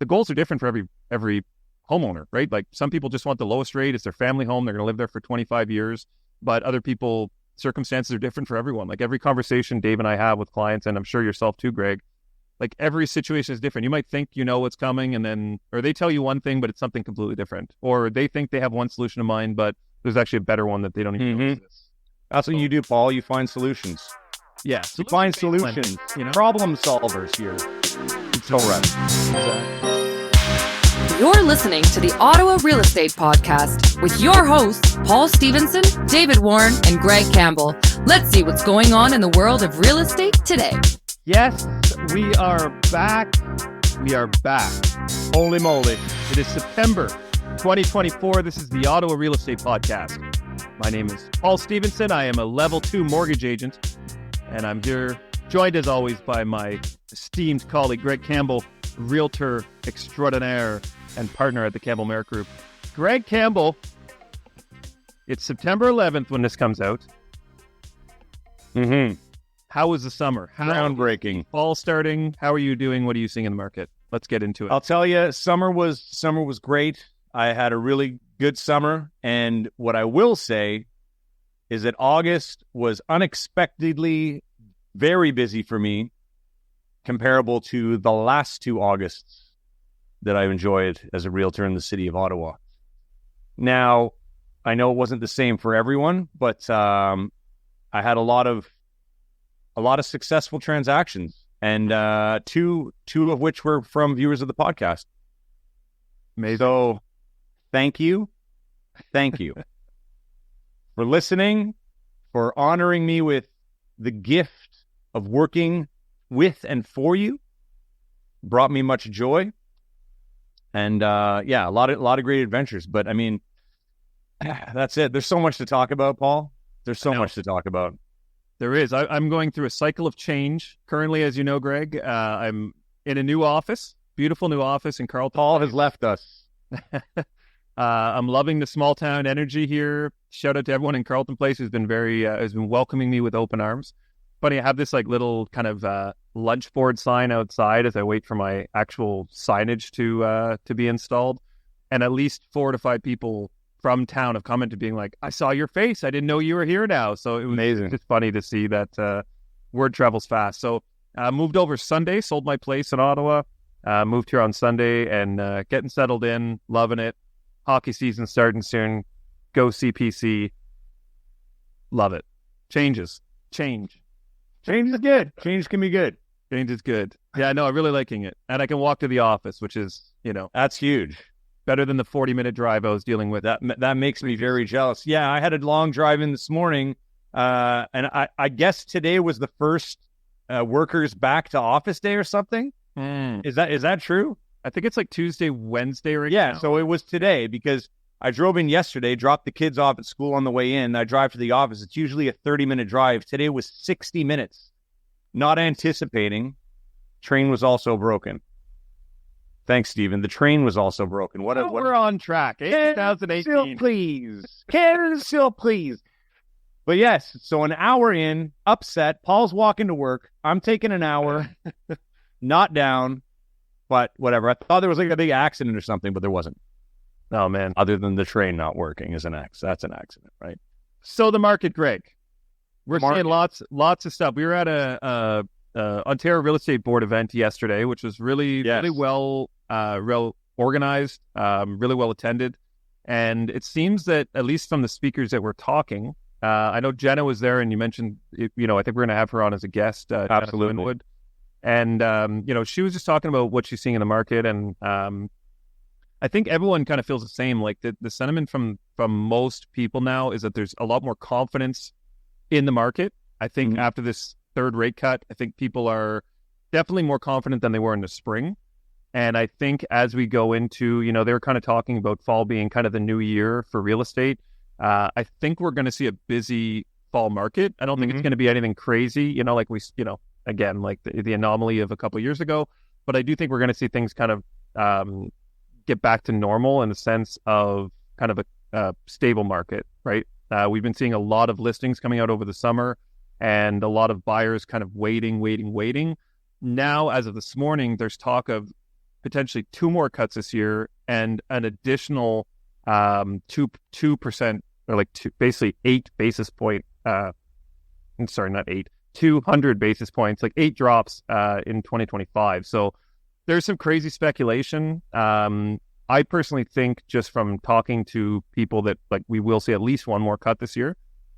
the goals are different for every homeowner, right? Like some people just want the lowest rate. It's their family home. They're going to live there for 25 years. But other people, circumstances are different for everyone. Like every conversation Dave and I have with clients, and I'm sure yourself too, Greg, like every situation is different. You might think you know what's coming, and then, or they tell you one thing, but it's something completely different. Or they think they have one solution in mind, but there's actually a better one that they don't even know exists. That's what you do, Paul. You find solutions. Yeah. You find solutions. Problem solvers here. Correct. You're listening to the Ottawa Real Estate Podcast with your hosts, Paul Stevenson, David Warren, and Greg Campbell. Let's see what's going on in the world of real estate today. Yes, we are back. We are back. Holy moly. It is September 2024. This is the Ottawa Real Estate Podcast. My name is Paul Stevenson. I am a level 2 mortgage agent, and I'm here joined as always by my esteemed colleague, Greg Campbell, realtor extraordinaire and partner at the Campbell Merrick Group. Greg Campbell, it's September 11th when this comes out. How was the summer? Groundbreaking. Fall starting. How are you doing? What are you seeing in the market? Let's get into it. I'll tell you, summer was great. I had a really good summer. And what I will say is that August was unexpectedly very busy for me, comparable to the last 2 Augusts that I've enjoyed as a realtor in the city of Ottawa. Now, I know it wasn't the same for everyone, but I had a lot of successful transactions, and two of which were from viewers of the podcast. Amazing. So, thank you for listening, for honoring me with the gift of working with and for you. Brought me much joy, and a lot of great adventures. But I mean, that's it. There's so much to talk about, Paul. There's so much to talk about. There is. I'm going through a cycle of change currently, as you know, Greg. I'm in a new office, beautiful new office in Carleton. Paul has left us. I'm loving the small town energy here. Shout out to everyone in Carleton Place who's been has been welcoming me with open arms. Funny, I have this like little kind of lunch board sign outside as I wait for my actual signage to be installed, and at least 4 to 5 people from town have commented being like, I saw your face. I didn't know you were here now. So it was amazing. Just funny to see that word travels fast. So moved over Sunday, sold my place in Ottawa, moved here on Sunday and getting settled in, loving it. Hockey season starting soon. Go CPC. Love it. Change is good. Change can be good. Change is good. Yeah, no, I'm really liking it. And I can walk to the office, which is, that's huge. Better than the 40-minute drive I was dealing with. That makes me very jealous. Yeah, I had a long drive in this morning, and I guess today was the first workers back to office day or something. Is that true? I think it's like Tuesday, Wednesday right now. Yeah, so it was today because I drove in yesterday, dropped the kids off at school on the way in. I drive to the office. It's usually a 30-minute drive. Today was 60 minutes. Not anticipating. Train was also broken. Thanks, Stephen. The train was also broken. We're on track. 2018. Cancel, please. But yes, so an hour in, upset. Paul's walking to work. I'm taking an hour, not down, but whatever. I thought there was like a big accident or something, but there wasn't. Oh, man. Other than the train not working is that's an accident, right? So the market, Greg. We're seeing lots of stuff. We were at a Ontario Real Estate Board event yesterday, which was really well organized, really well attended. And it seems that, at least from the speakers that were talking, I know Jenna was there, and you mentioned, I think we're going to have her on as a guest. Absolutely. Jenna Winwood. And, she was just talking about what she's seeing in the market. And I think everyone kind of feels the same. Like the sentiment from most people now is that there's a lot more confidence in the market. I think after this third rate cut, I think people are definitely more confident than they were in the spring. And I think as we go into, they were kind of talking about fall being kind of the new year for real estate. I think we're going to see a busy fall market. I don't think it's going to be anything crazy, like again, like the anomaly of a couple of years ago. But I do think we're going to see things kind of get back to normal in the sense of kind of a stable market, right? We've been seeing a lot of listings coming out over the summer and a lot of buyers kind of waiting. Now, as of this morning, there's talk of potentially 2 more cuts this year and an additional 2% or like basically 8 basis point. I'm sorry, not 8, 200 basis points, like 8 drops in 2025. So there's some crazy speculation. I personally think, just from talking to people, that like we will see at least 1 more cut this year.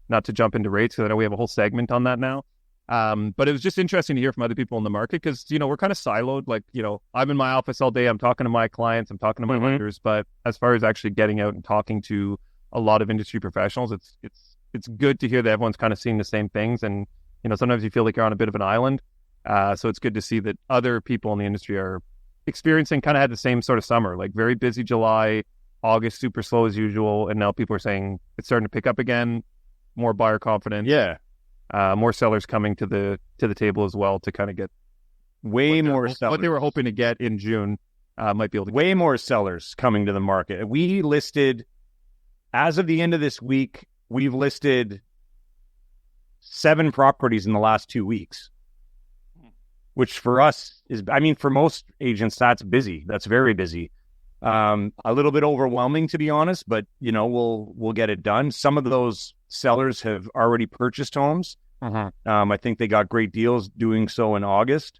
Not to jump into rates, because I know we have a whole segment on that now. But it was just interesting to hear from other people in the market, because, we're kind of siloed. Like, I'm in my office all day. I'm talking to my clients. I'm talking to my lenders. But as far as actually getting out and talking to a lot of industry professionals, it's good to hear that everyone's kind of seeing the same things. And, sometimes you feel like you're on a bit of an island. So it's good to see that other people in the industry are experiencing, kind of had the same sort of summer, like very busy July, August, super slow as usual. And now people are saying it's starting to pick up again, more buyer confidence. Yeah. More sellers coming to the table as well to kind of get more sellers. What they were hoping to get in June, might be able to way more sellers coming to the market. We listed, as of the end of this week, we've listed 7 properties in the last 2 weeks, which for us is, for most agents, that's busy. That's very busy. A little bit overwhelming, to be honest, but we'll get it done. Some of those sellers have already purchased homes. I think they got great deals doing so in August.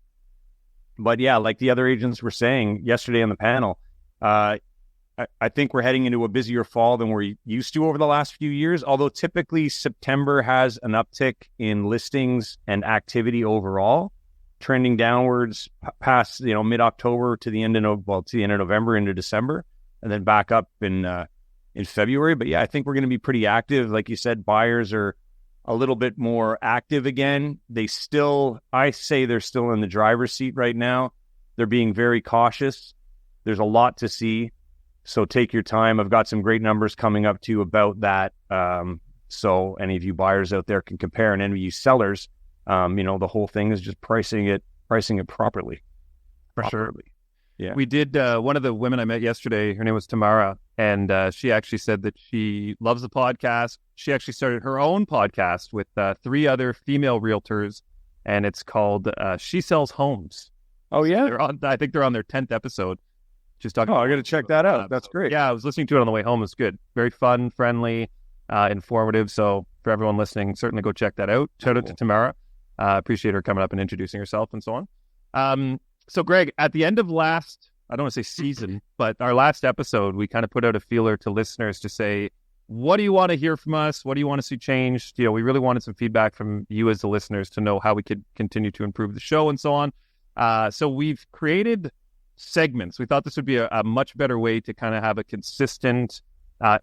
But yeah, like the other agents were saying yesterday on the panel, I think we're heading into a busier fall than we're used to over the last few years. Although typically September has an uptick in listings and activity overall, trending downwards past mid-October to the end of November into December, and then back up in February. But yeah, I think we're going to be pretty active. Like you said, buyers are a little bit more active again. I say they're still in the driver's seat right now. They're being very cautious. There's a lot to see, so take your time. I've got some great numbers coming up too about that. So any of you buyers out there can compare, and any of you sellers, the whole thing is just pricing it properly. Sure. Yeah. We did, one of the women I met yesterday, her name was Tamara, and she actually said that she loves the podcast. She actually started her own podcast with 3 other female realtors, and it's called She Sells Homes. Oh, yeah? I think they're on their 10th episode. Just talking. I got to check that out. That's great. Yeah, I was listening to it on the way home. It's good. Very fun, friendly, informative. So for everyone listening, certainly go check that out. Shout out to Tamara. Appreciate her coming up and introducing herself and so on. So Greg, at the end of I don't want to say season, but our last episode, we kind of put out a feeler to listeners to say, what do you want to hear from us? What do you want to see changed? We really wanted some feedback from you as the listeners to know how we could continue to improve the show and so on. So we've created segments. We thought this would be a much better way to kind of have a consistent,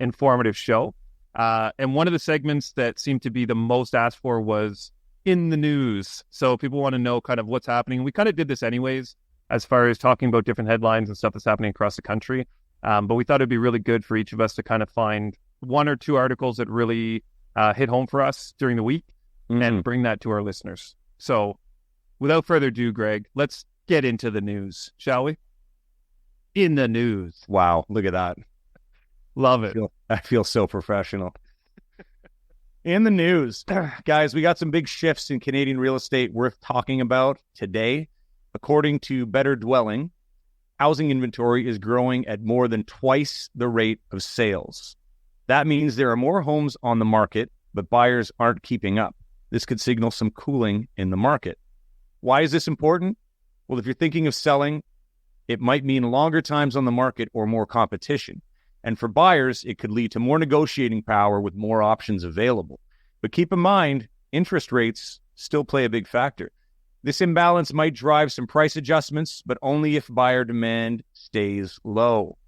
informative show. And one of the segments that seemed to be the most asked for was in the news. So people want to know kind of what's happening. We kind of did this anyways, as far as talking about different headlines and stuff that's happening across the country. But we thought it'd be really good for each of us to kind of find 1 or 2 articles that really hit home for us during the week and bring that to our listeners. So without further ado, Greg, let's get into the news, shall we? In the news. Wow, look at that. Love it. I feel so professional. In the news, guys, we got some big shifts in Canadian real estate worth talking about today. According to Better Dwelling, housing inventory is growing at more than twice the rate of sales. That means there are more homes on the market, but buyers aren't keeping up. This could signal some cooling in the market. Why is this important? Well, if you're thinking of selling, it might mean longer times on the market or more competition. And for buyers, it could lead to more negotiating power with more options available. But keep in mind, interest rates still play a big factor. This imbalance might drive some price adjustments, but only if buyer demand stays low.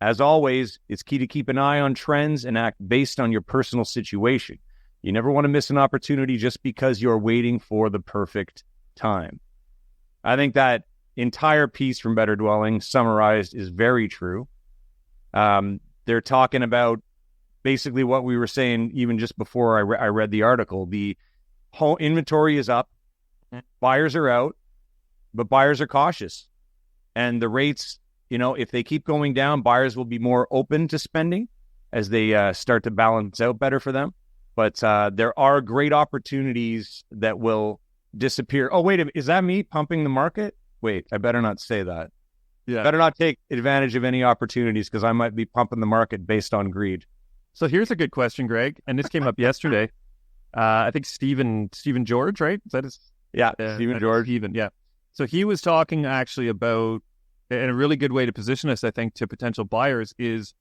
As always, it's key to keep an eye on trends and act based on your personal situation. You never want to miss an opportunity just because you're waiting for the perfect time. I think that entire piece from Better Dwelling summarized is very true. They're talking about basically what we were saying even just before I read the article. The whole inventory is up, buyers are out, but buyers are cautious. And the rates, if they keep going down, buyers will be more open to spending as they start to balance out better for them. But there are great opportunities that will disappear. Oh, wait, is that me pumping the market? Wait, I better not say that. Yeah. Better not take advantage of any opportunities because I might be pumping the market based on greed. So here's a good question, Greg, and this came up yesterday. I think Stephen George, right? Is that his? Yeah, Stephen George. Stephen, yeah. So he was talking actually about, and a really good way to position us, I think, to potential buyers is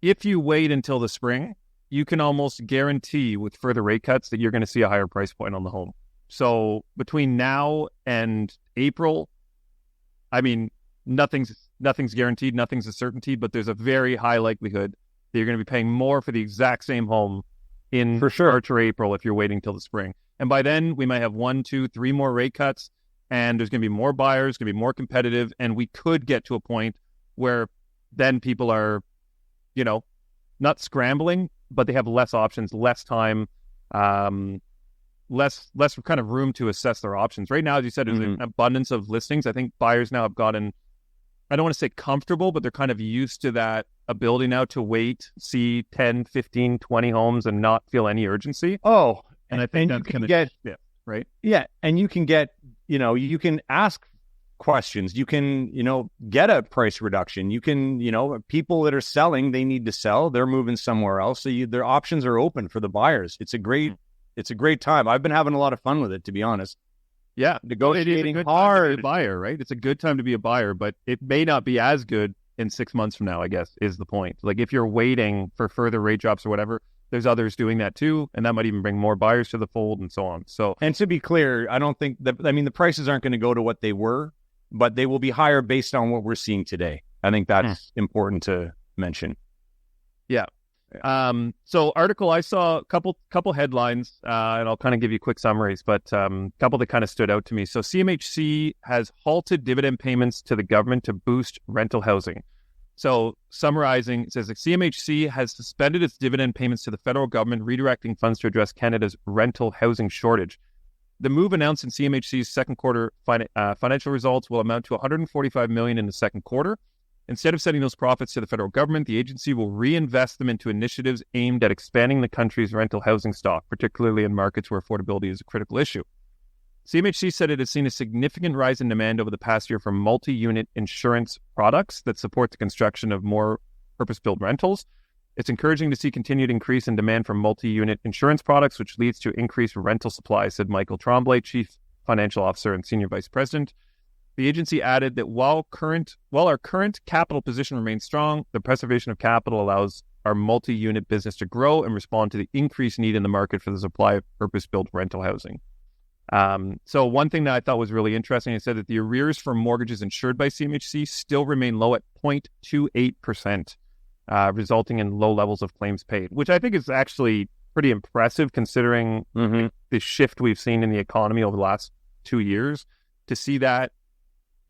if you wait until the spring, you can almost guarantee with further rate cuts that you're going to see a higher price point on the home. So between now and April, I mean, nothing's guaranteed, nothing's a certainty, but there's a very high likelihood that you're going to be paying more for the exact same home in For sure. March or April if you're waiting till the spring. And by then, we might have 1, 2, 3 more rate cuts, and there's going to be more buyers, going to be more competitive, and we could get to a point where then people are, not scrambling, but they have less options, less time, less kind of room to assess their options. Right now, as you said, there's an abundance of listings. I think buyers now have gotten, I don't want to say comfortable, but they're kind of used to that ability now to wait, see 10, 15, 20 homes and not feel any urgency. Oh, and I think and that's going to to, right? Yeah, and you can get, you can ask questions. You can, get a price reduction. You can, people that are selling, they need to sell. They're moving somewhere else. So their options are open for the buyers. It's a great time. I've been having a lot of fun with it, to be honest. Yeah, negotiating it is a good hard. time to be a buyer, right? It's a good time to be a buyer, but it may not be as good in 6 months from now, I guess, is the point. Like if you're waiting for further rate drops or whatever, there's others doing that too, and that might even bring more buyers to the fold and so on. So, and to be clear, I don't think the prices aren't going to go to what they were, but they will be higher based on what we're seeing today. I think that's important to mention. Yeah. So article, I saw a couple headlines, and I'll kind of give you quick summaries, but couple that kind of stood out to me. So CMHC has halted dividend payments to the government to boost rental housing. So summarizing, it says that CMHC has suspended its dividend payments to the federal government, redirecting funds to address Canada's rental housing shortage. The move announced in CMHC's second quarter financial results will amount to $145 million in the second quarter. Instead of sending those profits to the federal government, the agency will reinvest them into initiatives aimed at expanding the country's rental housing stock, particularly in markets where affordability is a critical issue. CMHC said it has seen a significant rise in demand over the past year for multi-unit insurance products that support the construction of more purpose-built rentals. It's encouraging to see continued increase in demand for multi-unit insurance products, which leads to increased rental supply, said Michael Tremblay, Chief Financial Officer and Senior Vice President. The agency added that while our current capital position remains strong, the preservation of capital allows our multi-unit business to grow and respond to the increased need in the market for the supply of purpose-built rental housing. So one thing that I thought was really interesting, it said that the arrears for mortgages insured by CMHC still remain low at 0.28%, resulting in low levels of claims paid, which I think is actually pretty impressive considering the shift we've seen in the economy over the last 2 years. To see that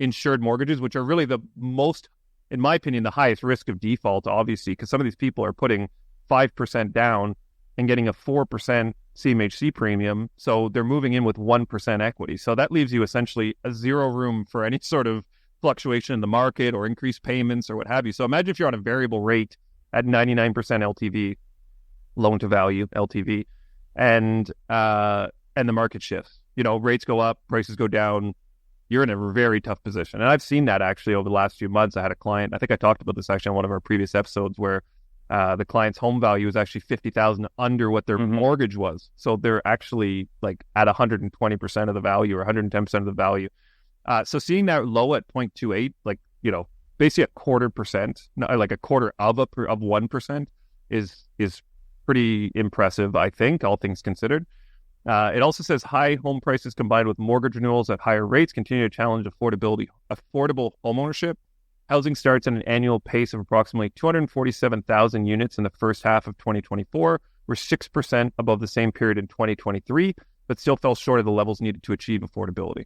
insured mortgages, which are really the most, in my opinion, the highest risk of default, obviously, because some of these people are putting 5% down and getting a 4% CMHC premium. So they're moving in with 1% equity. So that leaves you essentially a zero room for any sort of fluctuation in the market or increased payments or what have you. So imagine if you're on a variable rate at 99% LTV, loan to value, LTV, and the market shifts. Rates go up, prices go down. You're in a very tough position. And I've seen that actually over the last few months. I had a client, I think I talked about this actually on one of our previous episodes, where the client's home value is actually $50,000 under what their mortgage was. So they're actually like at 120% of the value or 110% of the value. So seeing that low at 0.28, like, basically a 0.25%, like a quarter of 1% is pretty impressive, I think, all things considered. It also says high home prices combined with mortgage renewals at higher rates continue to challenge affordable homeownership. Housing starts at an annual pace of approximately 247,000 units in the first half of 2024, were 6% above the same period in 2023, but still fell short of the levels needed to achieve affordability.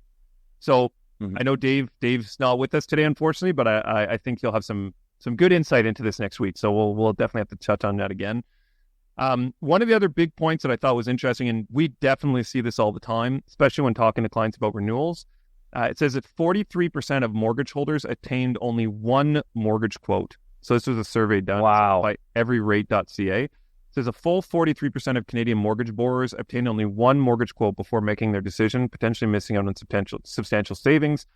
So I know Dave's not with us today, unfortunately, but I think he'll have some good insight into this next week. So we'll definitely have to touch on that again. One of the other big points that I thought was interesting, and we definitely see this all the time, especially when talking to clients about renewals, it says that 43% of mortgage holders attained only one mortgage quote. So this was a survey done by everyrate.ca. It says a full 43% of Canadian mortgage borrowers obtained only one mortgage quote before making their decision, potentially missing out on substantial savings.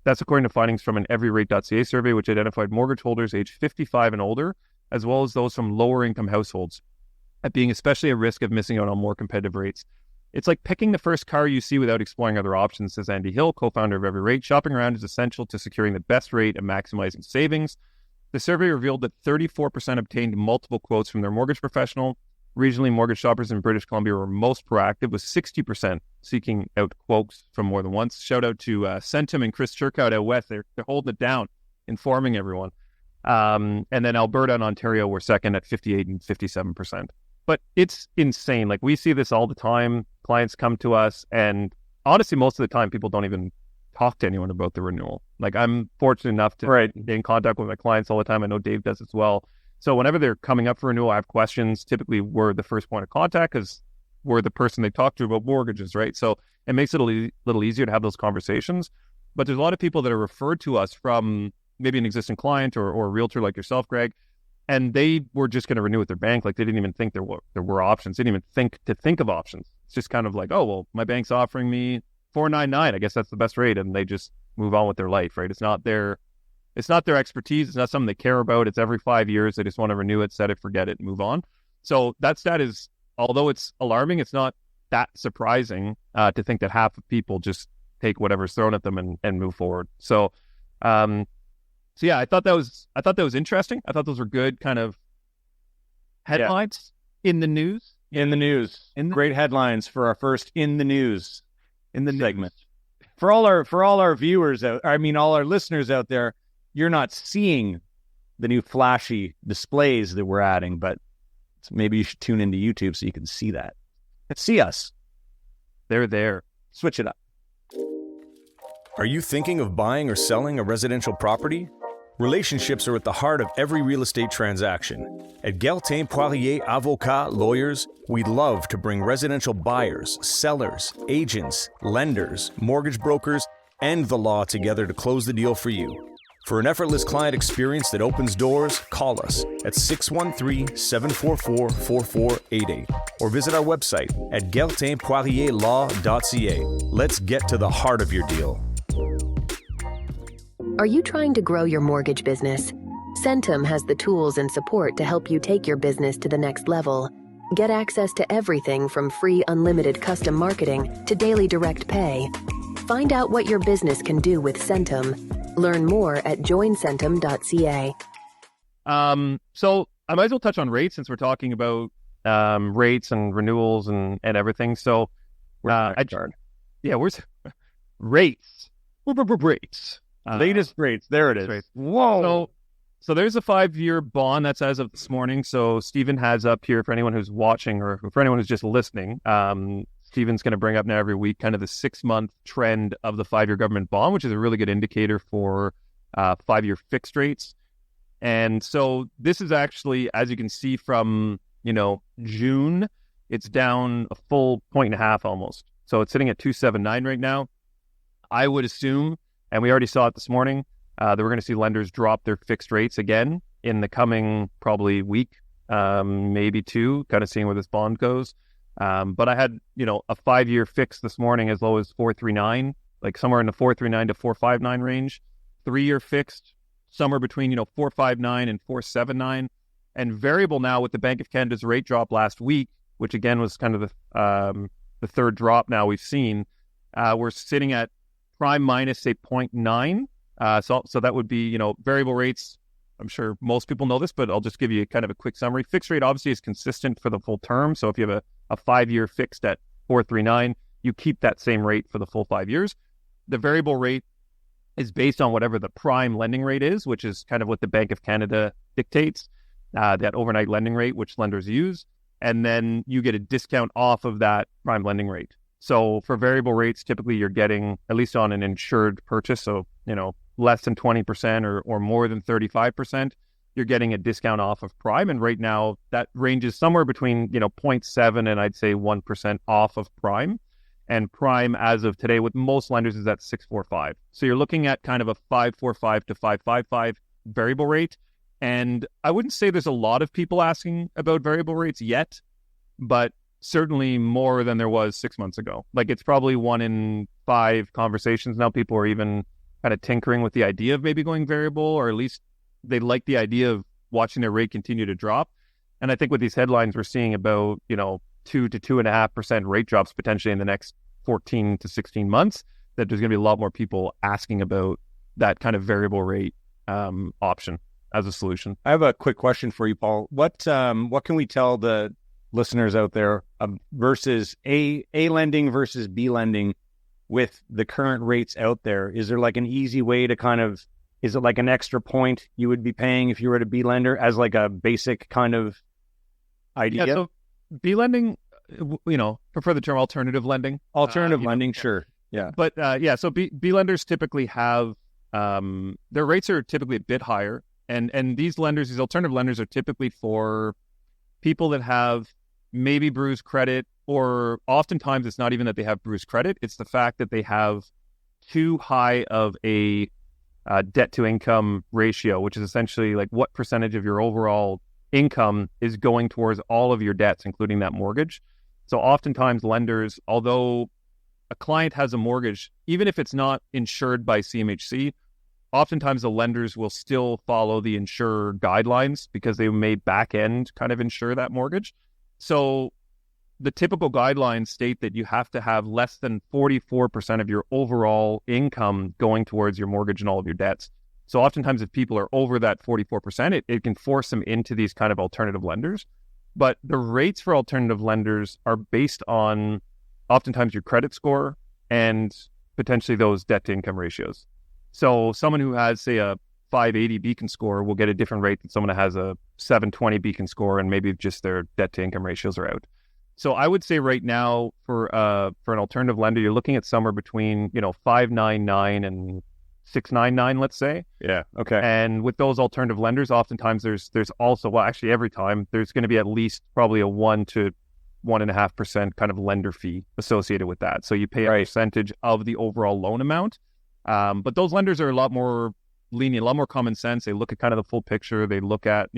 That's according to findings from an everyrate.ca survey, which identified mortgage holders aged 55 and older, as well as those from lower income households, at being especially at risk of missing out on more competitive rates. It's like picking the first car you see without exploring other options, says Andy Hill, co-founder of Every Rate. Shopping around is essential to securing the best rate and maximizing savings. The survey revealed that 34% obtained multiple quotes from their mortgage professional. Regionally, mortgage shoppers in British Columbia were most proactive, with 60% seeking out quotes from more than once. Shout out to Centum and Chris Churkout out west. They're holding it down, informing everyone. And then Alberta and Ontario were second at 58 and 57%. But it's insane. Like, we see this all the time. Clients come to us, and honestly, most of the time, people don't even talk to anyone about the renewal. Like, I'm fortunate enough to be in contact with my clients all the time. I know Dave does as well. So whenever they're coming up for renewal, I have questions. Typically, we're the first point of contact because we're the person they talk to about mortgages, right? So it makes it a little easier to have those conversations. But there's a lot of people that are referred to us from maybe an existing client or a realtor like yourself, Greg, and they were just going to renew with their bank. Like, they didn't even think there were options. They didn't even think of options. It's just kind of like, oh, well, my bank's offering me 4.99. I guess that's the best rate, and they just move on with their life, right? It's not their expertise. It's not something they care about. It's every 5 years. They just want to renew it, set it, forget it, and move on. So that stat is, although it's alarming, it's not that surprising to think that half of people just take whatever's thrown at them and move forward. So yeah, I thought that was interesting. I thought those were good kind of headlines in the news. Great headlines for our first in the news segment. For all our viewers all our listeners out there, you're not seeing the new flashy displays that we're adding, but maybe you should tune into YouTube so you can see that. See us. They're there. Switch it up. Are you thinking of buying or selling a residential property? Relationships are at the heart of every real estate transaction. At Galtin Poirier Avocat Lawyers, we love to bring residential buyers, sellers, agents, lenders, mortgage brokers, and the law together to close the deal for you. For an effortless client experience that opens doors, call us at 613-744-4488 or visit our website at galtinpoirierlaw.ca. Let's get to the heart of your deal. Are you trying to grow your mortgage business? Centum has the tools and support to help you take your business to the next level. Get access to everything from free unlimited custom marketing to daily direct pay. Find out what your business can do with Centum. Learn more at joincentum.ca. So I might as well touch on rates since we're talking about rates and renewals and everything. So where's rates? Rates. Latest rates. There it is. Rates. Whoa. So there's a 5-year bond that's as of this morning. So Stephen has up here for anyone who's watching or for anyone who's just listening. Stephen's going to bring up now every week kind of the 6-month trend of the 5-year government bond, which is a really good indicator for 5-year fixed rates. And so this is actually, as you can see from, June, it's down a full 1.5 almost. So it's sitting at 2.79 right now. I would assume, and we already saw it this morning, that we're going to see lenders drop their fixed rates again in the coming probably week, maybe two, kind of seeing where this bond goes. But I had, a 5-year fix this morning as low as 4.39, like somewhere in the 4.39 to 4.59 range. 3-year fixed somewhere between, 4.59 and 4.79. And variable now with the Bank of Canada's rate drop last week, which again was kind of the third drop now we've seen. We're sitting at prime minus, say, 0.9. So that would be, variable rates. I'm sure most people know this, but I'll just give you kind of a quick summary. Fixed rate obviously is consistent for the full term. So if you have a 5-year fixed at 4.39, you keep that same rate for the full 5 years. The variable rate is based on whatever the prime lending rate is, which is kind of what the Bank of Canada dictates, that overnight lending rate, which lenders use. And then you get a discount off of that prime lending rate. So for variable rates, typically you're getting, at least on an insured purchase, so, less than 20% or more than 35%, you're getting a discount off of prime. And right now that ranges somewhere between, 0.7 and I'd say 1% off of prime. And prime as of today with most lenders is at 6.45. So you're looking at kind of a 5.45 to 5.55 variable rate. And I wouldn't say there's a lot of people asking about variable rates yet, but certainly more than there was 6 months ago. Like, it's probably 1 in 5 conversations now. People are even kind of tinkering with the idea of maybe going variable, or at least they like the idea of watching their rate continue to drop. And I think with these headlines, we're seeing about, 2 to 2.5% rate drops potentially in the next 14 to 16 months, that there's going to be a lot more people asking about that kind of variable rate option as a solution. I have a quick question for you, Paul. What can we tell the listeners out there versus A lending versus B lending with the current rates out there? Is there like an easy way to is it like an extra point you would be paying if you were at a B lender as like a basic kind of idea? Yeah, so B lending, prefer the term alternative lending. Alternative lending, sure. Yeah. But so B lenders typically have, their rates are typically a bit higher. And these alternative lenders are typically for people that have maybe bruised credit, or oftentimes it's not even that they have bruised credit. It's the fact that they have too high of a debt to income ratio, which is essentially like what percentage of your overall income is going towards all of your debts, including that mortgage. So oftentimes lenders, although a client has a mortgage, even if it's not insured by CMHC, oftentimes the lenders will still follow the insurer guidelines because they may back end kind of insure that mortgage. So the typical guidelines state that you have to have less than 44% of your overall income going towards your mortgage and all of your debts. So oftentimes if people are over that 44%, it can force them into these kind of alternative lenders. But the rates for alternative lenders are based on oftentimes your credit score and potentially those debt to income ratios. So someone who has, say, a 580 beacon score will get a different rate than someone that has a 720 beacon score, and maybe just their debt to income ratios are out. So I would say right now for an alternative lender, you're looking at somewhere between 599 and 699, let's say. Yeah. Okay. And with those alternative lenders, oftentimes there's also, well, actually every time there's going to be at least probably a 1 to 1.5% kind of lender fee associated with that. So you pay a percentage of the overall loan amount. But those lenders are a lot more lenient, a lot more common sense. They look at kind of the full picture. They look at,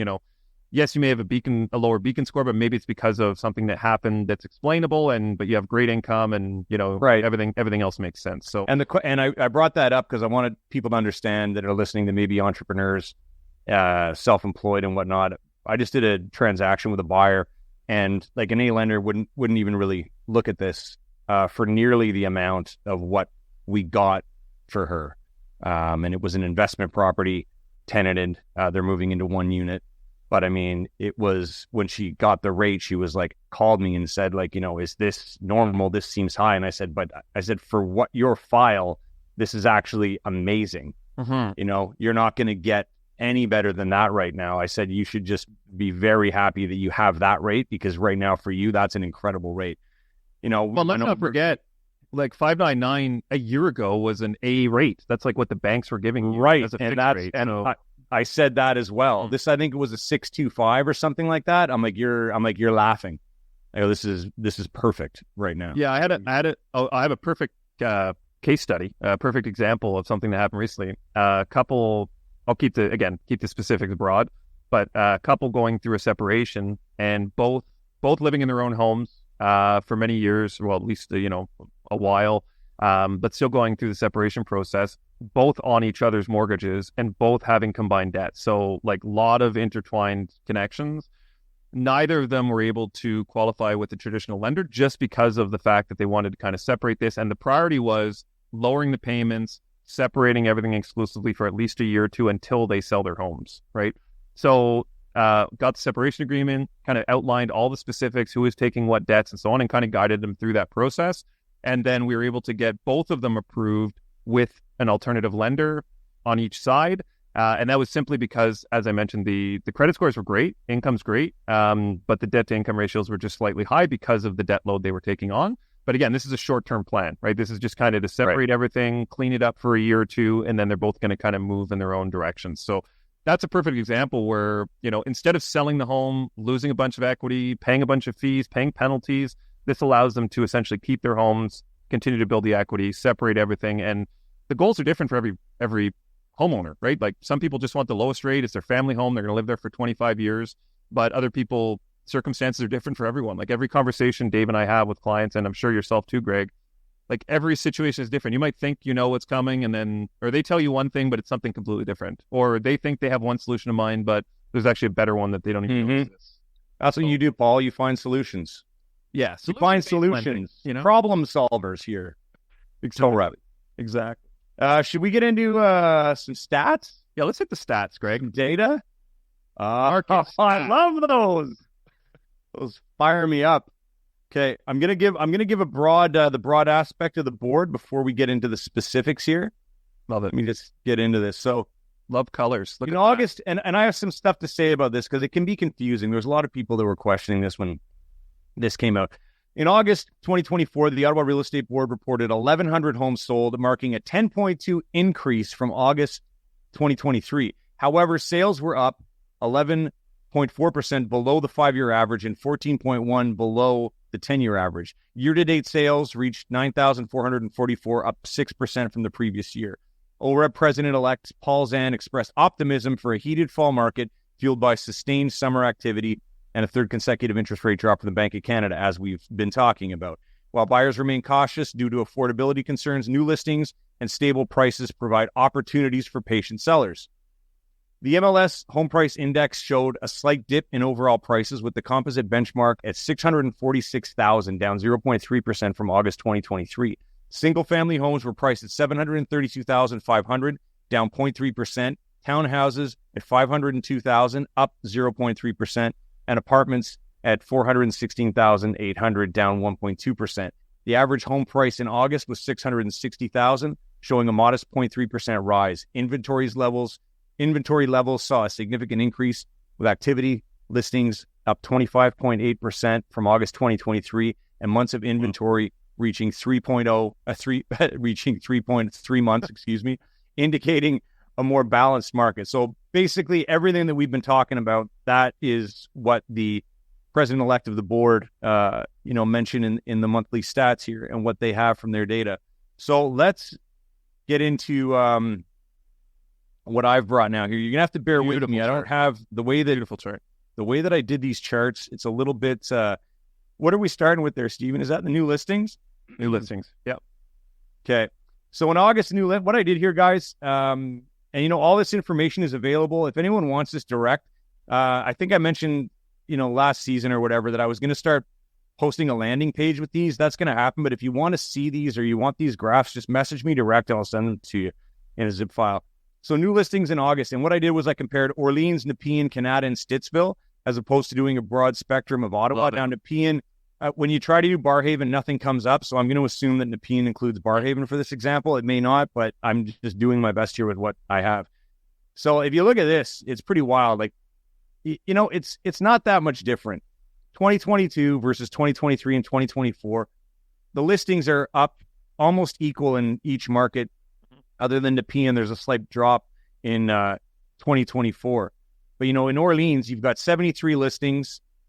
yes, you may have a lower beacon score, but maybe it's because of something that happened that's explainable, but you have great income, and everything else makes sense. So I brought that up because I wanted people to understand that are listening, that maybe entrepreneurs, self-employed and whatnot. I just did a transaction with a buyer, and like an A lender wouldn't even really look at this for nearly the amount of what we got for her. And it was an investment property, tenanted. They're moving into one unit. But I mean, it was, when she got the rate, she was like, called me and said, like, is this normal? This seems high. And I said, for what your file, this is actually amazing. Mm-hmm. You're not going to get any better than that right now. I said, you should just be very happy that you have that rate, because right now for you, that's an incredible rate. Well, let's not forget, like 599 a year ago was an A rate. That's like what the banks were giving you as a fixed rate. And so, I said that as well. This, I think it was a 625 or something like that. I'm like, you're laughing. This is perfect right now. Yeah, I have a perfect case study, a perfect example of something that happened recently. A couple, I'll keep the specifics broad, but a couple going through a separation, and both living in their own homes for many years, well, at least a while, but still going through the separation process, both on each other's mortgages and both having combined debt. So like a lot of intertwined connections. Neither of them were able to qualify with the traditional lender just because of the fact that they wanted to kind of separate this. And the priority was lowering the payments, separating everything exclusively for at least a year or two until they sell their homes, right? So got the separation agreement, kind of outlined all the specifics, who was taking what debts and so on, and kind of guided them through that process. And then we were able to get both of them approved with an alternative lender on each side. And that was simply because, as I mentioned, the credit scores were great, income's great, but the debt to income ratios were just slightly high because of the debt load they were taking on. But again, this is a short-term plan, right? This is just kind of to separate everything, clean it up for a year or two, and then they're both going to kind of move in their own directions. So that's a perfect example where, instead of selling the home, losing a bunch of equity, paying a bunch of fees, paying penalties, this allows them to essentially keep their homes, continue to build the equity, separate everything. And the goals are different for every homeowner, right? Like some people just want the lowest rate. It's their family home. They're going to live there for 25 years. But other people, circumstances are different for everyone. Like every conversation Dave and I have with clients, and I'm sure yourself too, Greg, like every situation is different. You might think you know what's coming, and then, or they tell you one thing, but it's something completely different. Or they think they have one solution in mind, but there's actually a better one that they don't even know exists. That's what you do, Paul. You find solutions. Yeah. You find solutions. Problem solvers here. Exactly. So right. Exactly. Should we get into some stats? Yeah, let's hit the stats, Greg. Data? I love those. Those fire me up. Okay, I'm gonna give a broad the broad aspect of the board before we get into the specifics here. Love it. Let me just get into this. So, love colors. in August, and I have some stuff to say about this because it can be confusing. There's a lot of people that were questioning this when this came out. In August 2024, the Ottawa Real Estate Board reported 1,100 homes sold, marking a 10.2 increase from August 2023. However, sales were up 11.4% below the 5-year average and 14.1% below the 10-year average. Year-to-date sales reached 9,444, up 6% from the previous year. OREP President-elect Paul Zahn expressed optimism for a heated fall market fueled by sustained summer activity and a third consecutive interest rate drop from the Bank of Canada, as we've been talking about. While buyers remain cautious due to affordability concerns, new listings and stable prices provide opportunities for patient sellers. The MLS Home Price Index showed a slight dip in overall prices, with the composite benchmark at $646,000, down 0.3% from August 2023. Single-family homes were priced at $732,500, down 0.3%. Townhouses at $502,000, up 0.3%. And apartments at $416,800, down 1.2%. The average home price in August was $660,000, showing a modest 0.3% rise. Inventory levels saw a significant increase, with activity listings up 25.8% from August 2023, and months of inventory reaching 3.3 months, indicating a more balanced market. So basically everything that we've been talking about, that is what the president-elect of the board, mentioned in the monthly stats here and what they have from their data. So let's get into what I've brought now here. You're gonna have to bear with me. I don't have the way that I did these charts. It's a little bit. What are we starting with there, Stephen? Is that the new listings? New listings. Yep. Okay. So in August, what I did here, guys, and all this information is available. If anyone wants this direct, I think I mentioned, last season or whatever, that I was going to start posting a landing page with these. That's going to happen. But if you want to see these or you want these graphs, just message me direct and I'll send them to you in a zip file. So new listings in August. And what I did was I compared Orleans, Nepean, Canada, and Stittsville, as opposed to doing a broad spectrum of Ottawa. Now, Nepean, when you try to do Barhaven, nothing comes up. So I'm going to assume that Nepean includes Barhaven for this example. It may not, but I'm just doing my best here with what I have. So if you look at this, it's pretty wild. Like, it's not that much different. 2022 versus 2023 and 2024. The listings are up almost equal in each market. Other than Nepean, there's a slight drop in 2024. But, in Orleans, you've got 73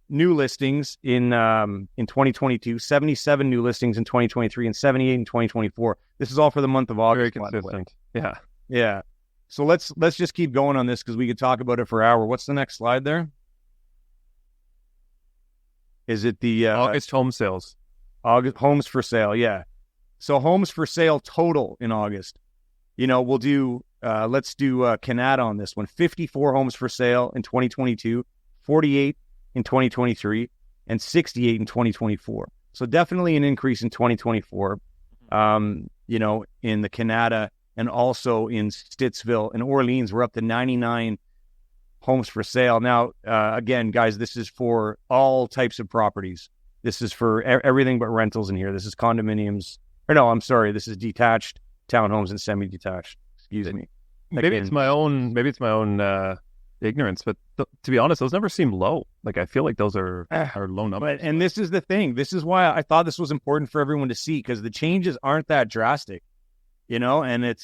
new listings in 2022, 77 new listings in 2023, and 78 in 2024. This is all for the month of August. Very consistent. Yeah. Yeah. So let's just keep going on this because we could talk about it for an hour. What's the next slide there? Is it the August home sales? August homes for sale, yeah. So homes for sale total in August. We'll do, let's do Canada on this one. 54 homes for sale in 2022, 48 in 2023, and 68 in 2024. So definitely an increase in 2024, in the Canada and also in Stittsville and Orleans. We're up to 99 homes for sale. Now, again, guys, this is for all types of properties. This is for everything but rentals in here. This is condominiums. This is detached townhomes and semi-detached. Excuse me. Maybe it's my own ignorance, but to be honest, those never seem low. Like, I feel like those are low numbers. And this is the thing. This is why I thought this was important for everyone to see, because the changes aren't that drastic, and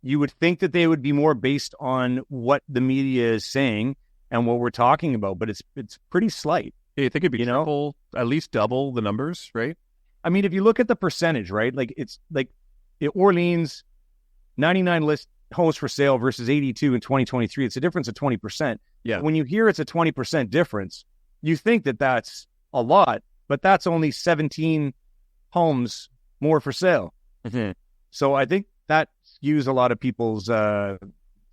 you would think that they would be more based on what the media is saying and what we're talking about, but it's pretty slight. Yeah, you think it'd be at least double the numbers, right? I mean, if you look at the percentage, right? Like, it's like Orleans, 99 homes for sale versus 82 in 2023. It's a difference of 20%. Yeah. When you hear it's a 20% difference, you think that that's a lot, but that's only 17 homes more for sale. Mm-hmm. So I think that skews a lot of people's, I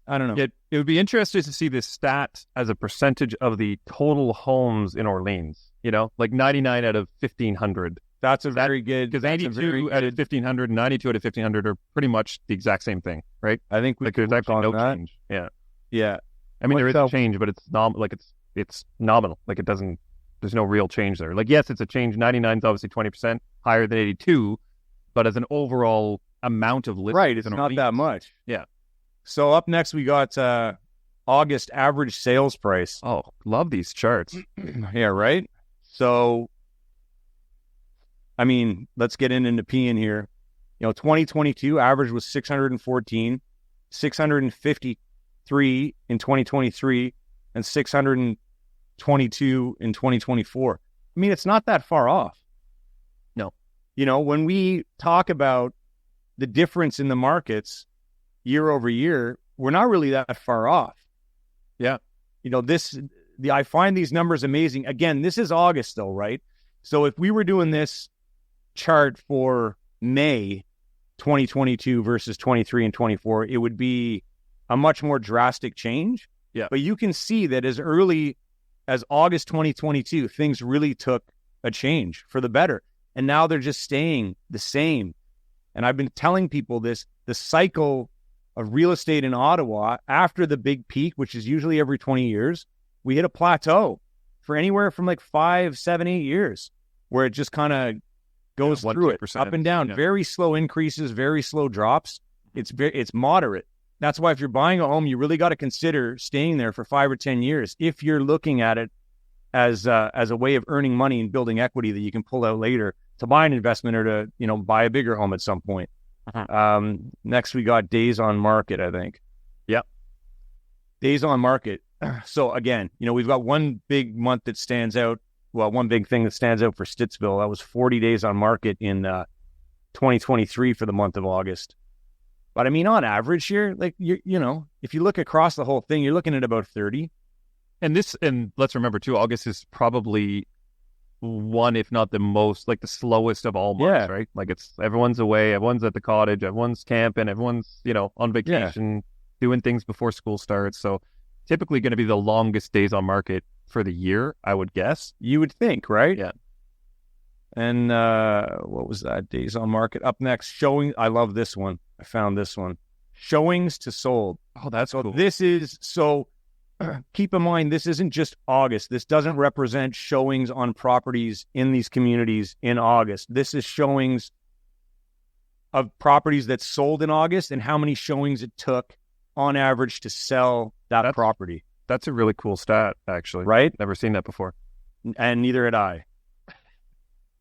don't know. It would be interesting to see this stat as a percentage of the total homes in Orleans, like 99 out of 1,500. That's a very good... Because 82 out of 1,500 and 92 out of 1,500 are pretty much the exact same thing, right? I think there's actually no change. Yeah. Yeah. I mean, there is a change, but it's it's nominal. Like there's no real change there. Like, yes, it's a change. 99 is obviously 20% higher than 82, but as an overall amount of listings... Right, it's not that much. Yeah. So up next, we got August average sales price. Oh, love these charts. Yeah, right? So, I mean, let's get into peeing here. 2022 average was 614, 653 in 2023, and 622 in 2024. I mean, it's not that far off. No. When we talk about the difference in the markets year over year, we're not really that far off. Yeah. I find these numbers amazing. Again, this is August though, right? So if we were doing this chart for May 2022 versus 23 and 24, it would be a much more drastic change. Yeah. But you can see that as early as August 2022, things really took a change for the better. And now they're just staying the same. And I've been telling people this, the cycle of real estate in Ottawa after the big peak, which is usually every 20 years, we hit a plateau for anywhere from like 5, 7, 8 years where it just kind of goes through it up and down. Yeah. Very slow increases, very slow drops. It's moderate. That's why if you're buying a home, you really got to consider staying there for 5 or 10 years if you're looking at it as a way of earning money and building equity that you can pull out later to buy an investment or to buy a bigger home at some point. Uh-huh. Next, we got days on market, I think. Yep. Days on market. So again, we've got one big month that stands out. Well, one big thing that stands out for Stittsville, that was 40 days on market in 2023 for the month of August. But I mean, on average here, like, if you look across the whole thing, you're looking at about 30. And let's remember too, August is probably one, if not the most, like the slowest of all months, right? Like everyone's away, everyone's at the cottage, everyone's camping, everyone's, on vacation, doing things before school starts. So typically going to be the longest days on market for the year, I would guess. You would think, right? Yeah. And what was that? Days on market. Up next, showing. I love this one. I found this one. Showings to sold. Oh, that's so cool. This is so. Keep in mind, this isn't just August. This doesn't represent showings on properties in these communities in August. This is showings of properties that sold in August and how many showings it took on average to sell that property. That's a really cool stat, actually. Right? Never seen that before. And neither had I.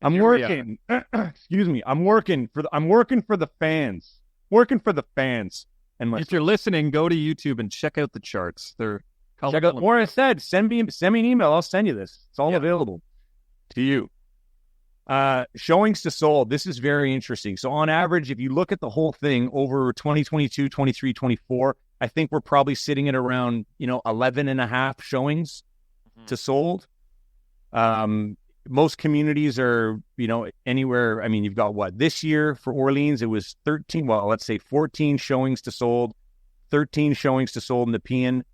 I'm working. Excuse me. I'm working for the fans. Working for the fans. And if you're listening, go to YouTube and check out the charts. They're check out. Or I said, send me an email. I'll send you this. It's all available to you. Showings to sold. This is very interesting. So on average, if you look at the whole thing over 2022, 23, 24, I think we're probably sitting at around 11 and a half showings to sold. Most communities are, anywhere. I mean, you've got what this year for Orleans, it was 13. Well, let's say 14 showings to sold, 13 showings to sold in Nepean,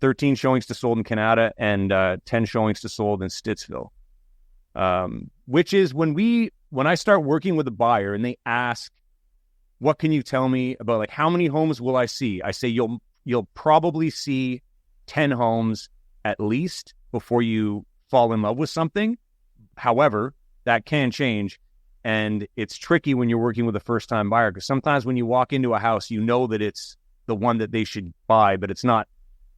13 showings to sold in Canada, and 10 showings to sold in Stittsville. Which is when I start working with a buyer and they ask, what can you tell me about, like, how many homes will I see? I say, you'll probably see 10 homes at least before you fall in love with something. However, that can change, and it's tricky when you're working with a first-time buyer, because sometimes when you walk into a house, that it's the one that they should buy, but it's not,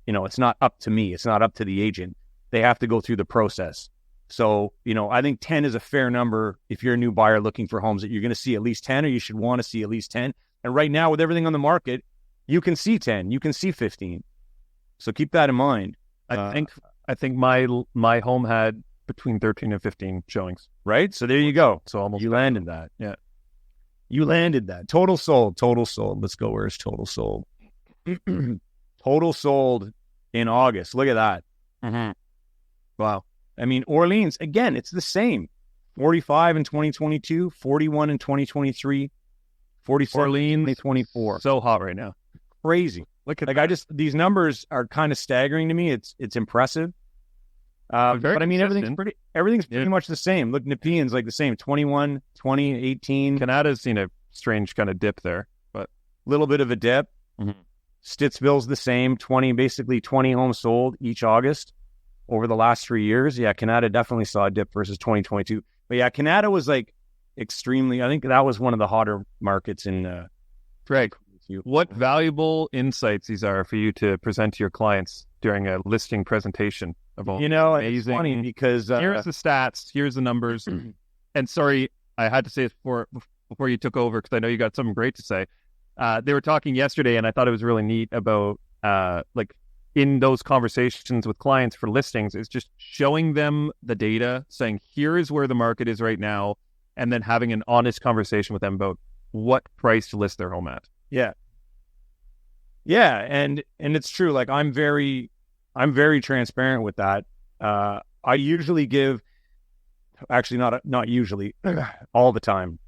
it's not up to me. It's not up to the agent. They have to go through the process. So, I think 10 is a fair number if you're a new buyer looking for homes, that you're going to see at least 10, or you should want to see at least 10. And right now, with everything on the market, you can see 10, you can see 15. So keep that in mind. I think my home had between 13 and 15 showings. Right? So there you go. So almost you landed that. Yeah. You landed that. Total sold. Let's go. Where's total sold? Total sold in August. Look at that. Mm-hmm. Wow. I mean, Orleans, again, it's the same. 45 in 2022, 41 in 2023, 47 in 2024. So hot right now. Crazy. Look at these numbers are kind of staggering to me. It's impressive. But I mean, everything's pretty much the same. Look, Nepean's like the same, 21, 20, 18. Canada's seen a strange kind of dip there, but a little bit of a dip. Mhm. Stittsville's the same, basically 20 homes sold each August over the last 3 years. Yeah, Canada definitely saw a dip versus 2022. But yeah, Canada was like extremely, I think that was one of the hotter markets in Greg, what valuable insights these are for you to present to your clients during a listing presentation of all. It's funny because here's the stats, here's the numbers. And sorry, I had to say it before you took over because I know you got something great to say. They were talking yesterday, and I thought it was really neat about like in those conversations with clients for listings is just showing them the data, saying here is where the market is right now, and then having an honest conversation with them about what price to list their home at. Yeah, and it's true. Like I'm very transparent with that. I usually give, actually not usually, all the time.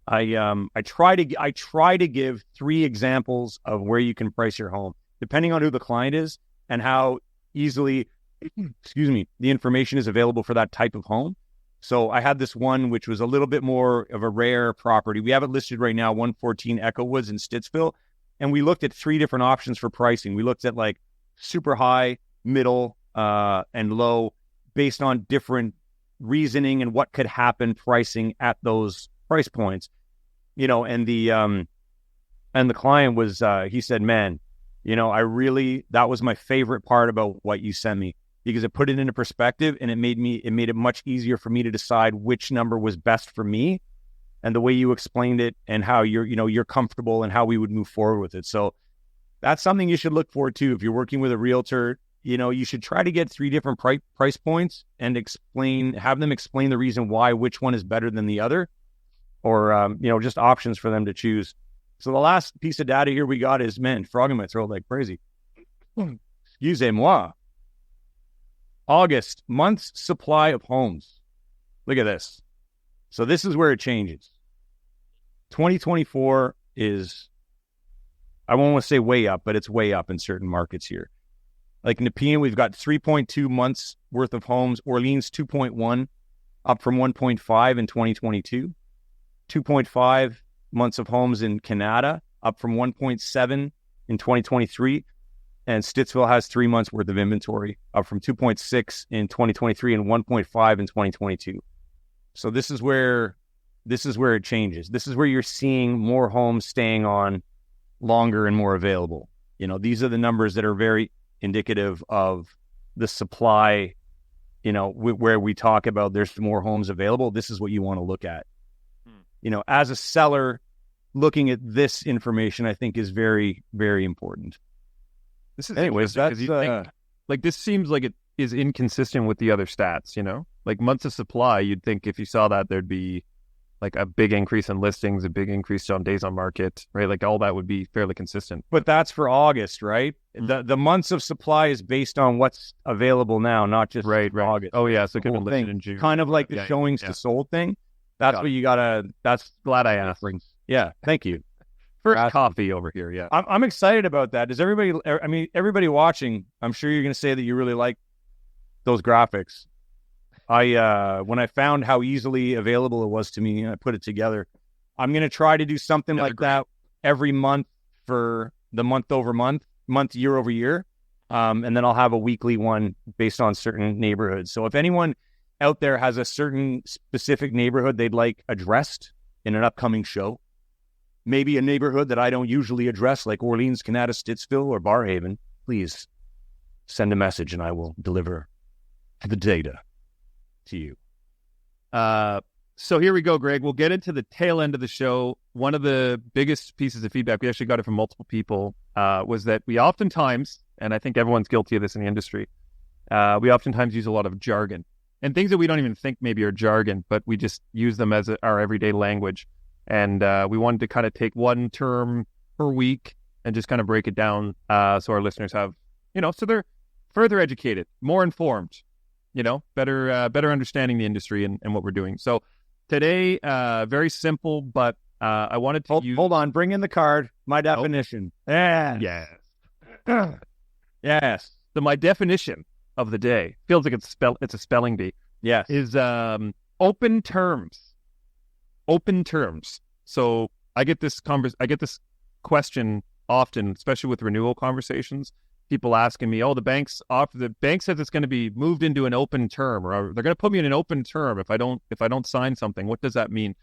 I try to give 3 examples of where you can price your home, depending on who the client is and how easily, the information is available for that type of home. So I had this one, which was a little bit more of a rare property. We have it listed right now, 114 Echo Woods in Stittsville. And we looked at 3 different options for pricing. We looked at like super high, middle, and low based on different reasoning and what could happen pricing at those price points. And the client was, he said, man, that was my favorite part about what you sent me because it put it into perspective and it made it much easier for me to decide which number was best for me. And the way you explained it and how you're comfortable and how we would move forward with it. So that's something you should look for too. If you're working with a realtor, you should try to get 3 different price points and have them explain the reason why which one is better than the other, or just options for them to choose. So the last piece of data here we got is, man, frog in my throat like crazy. Excusez-moi. August, month's supply of homes. Look at this. So this is where it changes. 2024 is, I won't want to say way up, but it's way up in certain markets here. Like Nepean, we've got 3.2 months worth of homes. Orleans, 2.1, up from 1.5 in 2022. 2.5 months of homes in Canada, up from 1.7 in 2023. And Stittsville has 3 months worth of inventory, up from 2.6 in 2023 and 1.5 in 2022. So this is where it changes. This is where you're seeing more homes staying on longer and more available. These are the numbers that are very indicative of the supply, where we talk about there's more homes available. This is what you want to look at. As a seller, looking at this information, I think is very, very important. Anyways, that's like this seems like it is inconsistent with the other stats, like months of supply. You'd think if you saw that there'd be like a big increase in listings, a big increase on days on market, right? Like all that would be fairly consistent. But that's for August, right? Mm-hmm. The months of supply is based on what's available now, not just right. August. Oh yeah, so it could have been listed in June. Kind of like the showings to sold thing. That's what you gotta. That's glad I asked. Yeah, thank you. First coffee over here. Yeah, I'm excited about that. Does everybody? I mean, everybody watching, I'm sure you're going to say that you really like those graphics. When I found how easily available it was to me, I put it together. I'm going to try to do something like that every month for the month over month, year over year, and then I'll have a weekly one based on certain neighborhoods. So if anyone out there has a certain specific neighborhood they'd like addressed in an upcoming show, maybe a neighborhood that I don't usually address, like Orleans, Canada, Stittsville, or Barhaven, please send a message and I will deliver the data to you. So here we go, Greg. We'll get into the tail end of the show. One of the biggest pieces of feedback, we actually got it from multiple people, was that we oftentimes, and I think everyone's guilty of this in the industry, we oftentimes use a lot of jargon and things that we don't even think maybe are jargon, but we just use them as our everyday language. And we wanted to kind of take one term per week and just kind of break it down so our listeners have, so they're further educated, more informed. better understanding the industry and what we're doing. So today, very simple, but I wanted to hold on, bring in the card. My definition. Yeah. Yes. Yes. So my definition of the day feels like it's a spelling bee. Yes. Is open terms. Open terms. So I get this question often, especially with renewal conversations. People asking me, the bank says it's going to be moved into an open term, or they're going to put me in an open term if I don't sign something. What does that mean?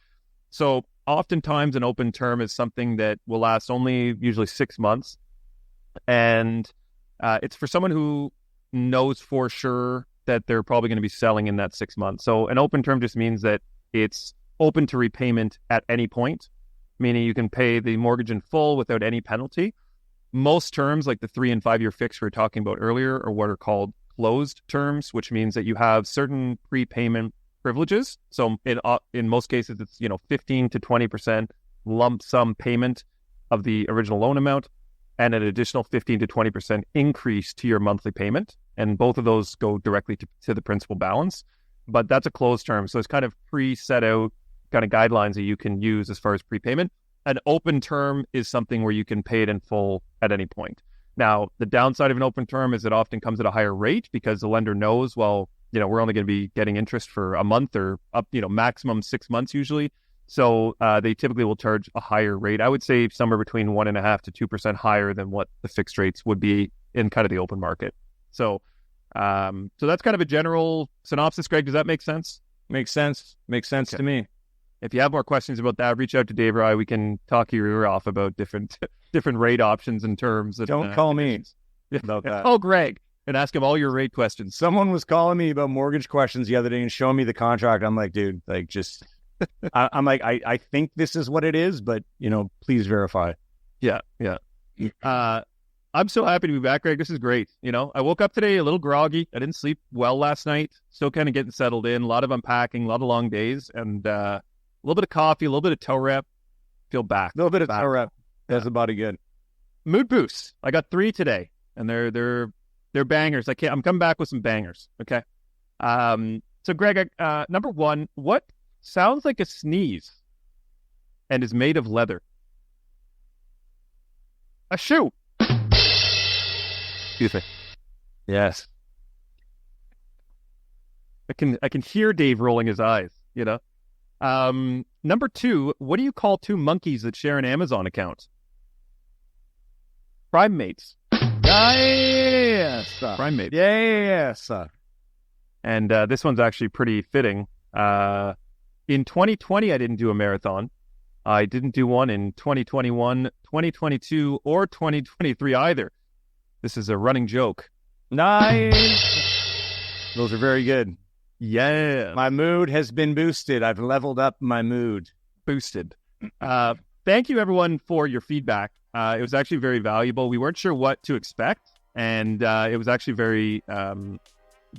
So oftentimes an open term is something that will last only usually 6 months. And it's for someone who knows for sure that they're probably going to be selling in that 6 months. So an open term just means that it's open to repayment at any point, meaning you can pay the mortgage in full without any penalty. Most terms, like the 3 and 5 year fix we were talking about earlier, are what are called closed terms, which means that you have certain prepayment privileges. So in most cases, it's 15 to 20% lump sum payment of the original loan amount, and an additional 15 to 20% increase to your monthly payment. And both of those go directly to the principal balance. But that's a closed term. So it's kind of pre-set out kind of guidelines that you can use as far as prepayment. An open term is something where you can pay it in full at any point. Now, the downside of an open term is it often comes at a higher rate because the lender knows, we're only going to be getting interest for a month or up, maximum 6 months usually. So they typically will charge a higher rate. I would say somewhere between 1.5% to 2% higher than what the fixed rates would be in kind of the open market. So that's kind of a general synopsis. Greg, does that make sense? Makes sense. Makes sense to me. If you have more questions about that, reach out to Dave or I. We can talk your ear off about different rate options and terms. Don't call me about that. Oh, Greg, and ask him all your rate questions. Someone was calling me about mortgage questions the other day and showing me the contract. I'm like, dude, just... I'm like, I think this is what it is, but, please verify. Yeah. I'm so happy to be back, Greg. This is great. I woke up today a little groggy. I didn't sleep well last night. Still kind of getting settled in. A lot of unpacking, a lot of long days, and a little bit of coffee, a little bit of toe rep. Feel back. A little bit of toe rep. That's about it good. Mood boosts. I got 3 today, and they're bangers. I'm coming back with some bangers. Okay. So Greg, number 1, what sounds like a sneeze and is made of leather? A shoe. Excuse me. Yes. I can hear Dave rolling his eyes, Number 2, what do you call 2 monkeys that share an Amazon account? Primates. Yes. Primates. Yes. And this one's actually pretty fitting. In 2020, I didn't do a marathon. I didn't do one in 2021, 2022, or 2023 either. This is a running joke. Nice. Those are very good. Yeah. My mood has been boosted. I've leveled up my mood. Boosted. Thank you, everyone, for your feedback. It was actually very valuable. We weren't sure what to expect, and it was actually very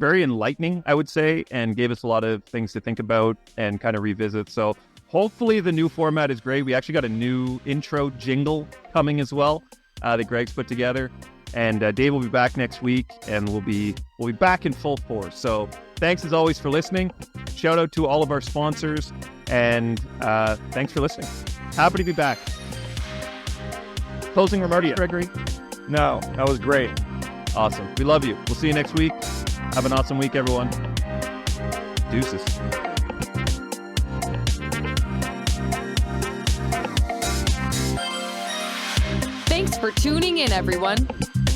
enlightening, I would say, and gave us a lot of things to think about and kind of revisit. So hopefully the new format is great. We actually got a new intro jingle coming as well that Greg's put together. And Dave will be back next week, and we'll be back in full force. So thanks as always for listening. Shout out to all of our sponsors, and thanks for listening. Happy to be back. Closing remarks, Gregory? No, that was great. Awesome. We love you. We'll see you next week. Have an awesome week, everyone. Deuces. Thanks for tuning in, everyone.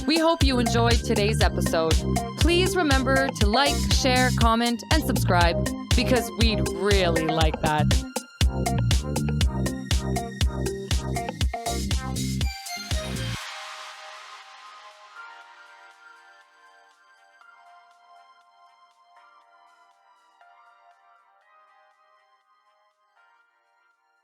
We hope you enjoyed today's episode. Please remember to like, share, comment, and subscribe because we'd really like that.